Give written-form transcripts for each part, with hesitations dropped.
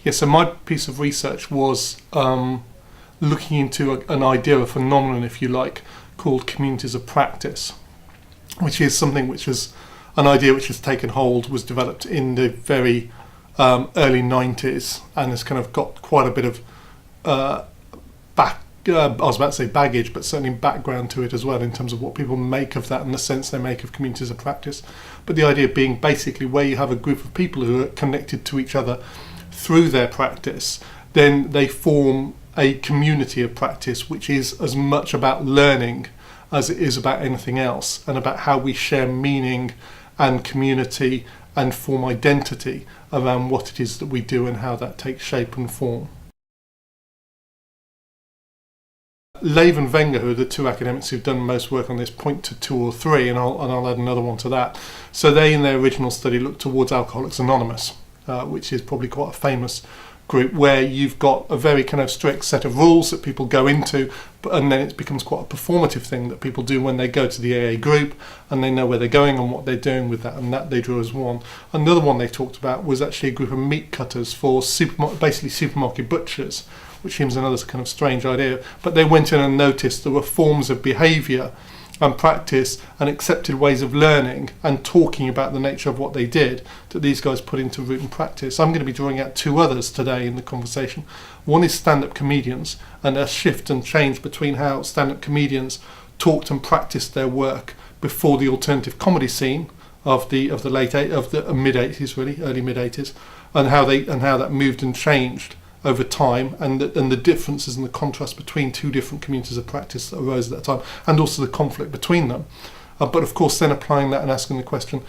Yeah, so my piece of research was looking into an idea, a phenomenon, if you like, called communities of practice, which is something which is an idea which has taken hold, was developed in the very early 90s, and has kind of got quite a bit of I was about to say baggage, but certainly background to it as well, in terms of what people make of that and the sense they make of communities of practice. But the idea being basically where you have a group of people who are connected to each other through their practice, then they form a community of practice, which is as much about learning as it is about anything else, and about how we share meaning and community and form identity around what it is that we do and how that takes shape and form. Lave and Wenger, who are the two academics who've done most work on this, point to two or three, and I'll add another one to that. So they, in their original study, looked towards Alcoholics Anonymous, which is probably quite a famous group, where you've got a very kind of strict set of rules that people go into, and then it becomes quite a performative thing that people do when they go to the AA group, and they know where they're going and what they're doing with that, and that they drew as one. Another one they talked about was actually a group of meat cutters for basically supermarket butchers, which seems another kind of strange idea, but they went in and noticed there were forms of behaviour and practice and accepted ways of learning and talking about the nature of what they did that these guys put into root and practice. I'm going to be drawing out two others today in the conversation. One is stand-up comedians, and a shift and change between how stand-up comedians talked and practiced their work before the alternative comedy scene of the mid-80s, really early mid-80s, and how that moved and changed over time, and the differences and the contrast between two different communities of practice that arose at that time, and also the conflict between them. But of course, then applying that and asking the question,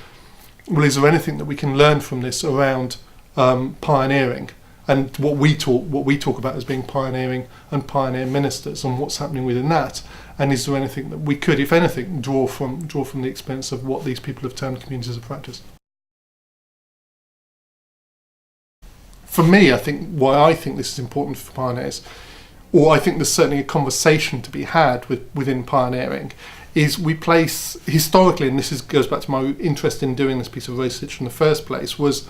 well, is there anything that we can learn from this around pioneering, and what we talk about as being pioneering and pioneer ministers, and what's happening within that, and is there anything that we could, if anything, draw from the experience of what these people have termed communities of practice? For me, I think why I think this is important for pioneers, or I think there's certainly a conversation to be had within pioneering, is we place historically, and goes back to my interest in doing this piece of research in the first place, was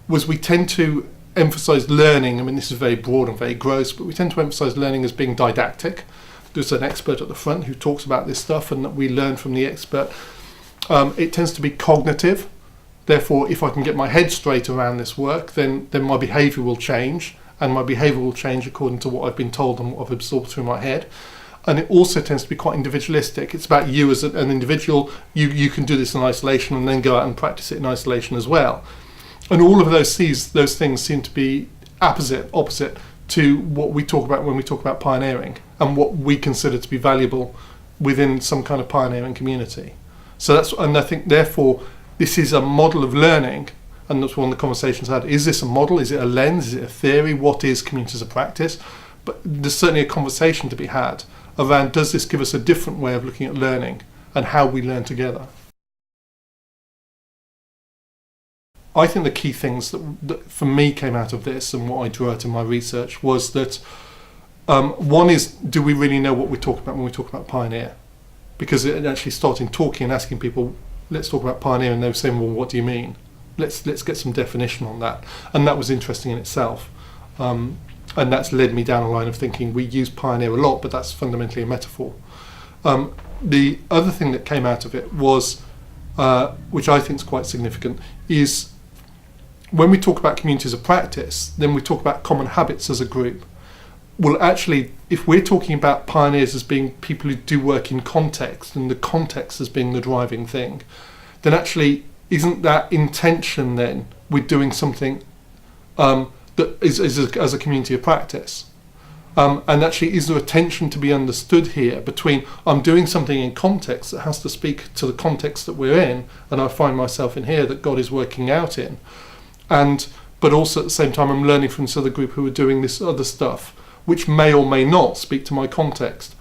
we tend to emphasise learning. I mean, this is very broad and very gross, but we tend to emphasise learning as being didactic. There's an expert at the front who talks about this stuff, and that we learn from the expert. It tends to be cognitive. Therefore, if I can get my head straight around this work, then my behaviour will change, and my behaviour will change according to what I've been told and what I've absorbed through my head. And it also tends to be quite individualistic. It's about you as an individual. You can do this in isolation and then go out and practice it in isolation as well. And all of those things seem to be opposite to what we talk about when we talk about pioneering, and what we consider to be valuable within some kind of pioneering community. And I think therefore, this is a model of learning, and that's one of the conversations I had. Is this a model? Is it a lens? Is it a theory? What is communities of practice? But there's certainly a conversation to be had around, does this give us a different way of looking at learning and how we learn together? I think the key things that for me came out of this, and what I drew out in my research, was that one is, do we really know what we talk about when we talk about pioneer? Because it actually starting talking and asking people, let's talk about pioneer, and they were saying, well, what do you mean? Let's get some definition on that. And that was interesting in itself. And that's led me down a line of thinking we use pioneer a lot, but that's fundamentally a metaphor. The other thing that came out of it was, which I think is quite significant, is when we talk about communities of practice, then we talk about common habits as a group. Well, actually, if we're talking about pioneers as being people who do work in context, and the context as being the driving thing, then actually isn't that intention then with doing something that is as a community of practice? And actually, is there a tension to be understood here between I'm doing something in context that has to speak to the context that we're in, and I find myself in here that God is working out in, but also at the same time I'm learning from this other group who are doing this other stuff, which may or may not speak to my context.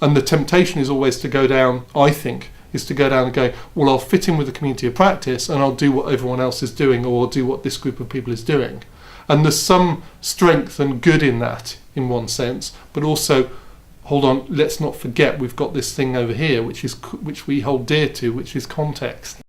And the temptation is always to go down, I think, is to go down and go, well, I'll fit in with the community of practice and I'll do what everyone else is doing, or I'll do what this group of people is doing. And there's some strength and good in that, in one sense, but also, hold on, let's not forget we've got this thing over here, which we hold dear to, which is context.